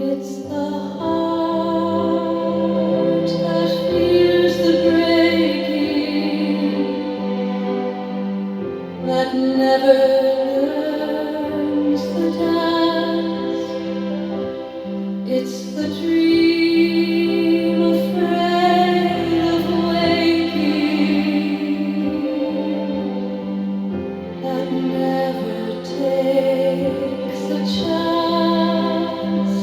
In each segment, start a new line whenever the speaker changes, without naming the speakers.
It's the heart that fears the breaking, that never learns the dance. It's the dream afraid of waking, that never takes a chance.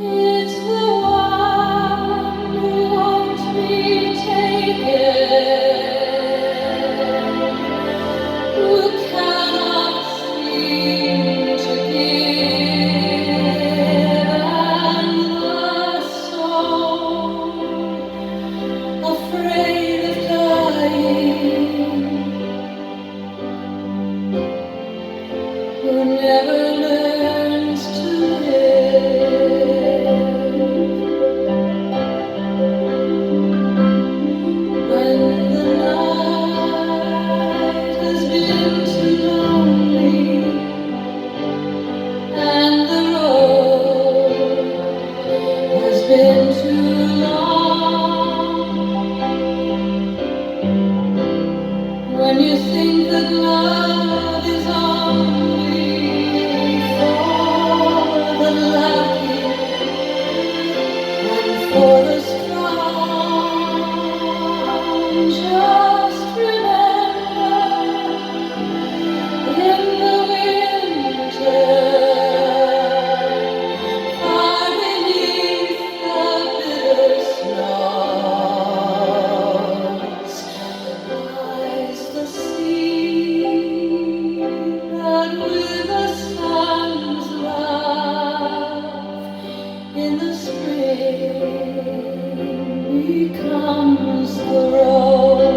It's the one who won't be taken, who cannot seem to give, and the soul afraid of dying, who never learns to live. When the night has been too lonely and the road has been too long, when you think that love is only for the lucky and for the strong, just remember, in the winter, far beneath the bitter snows, lies the sea that with the sun's love in the spring becomes the rose.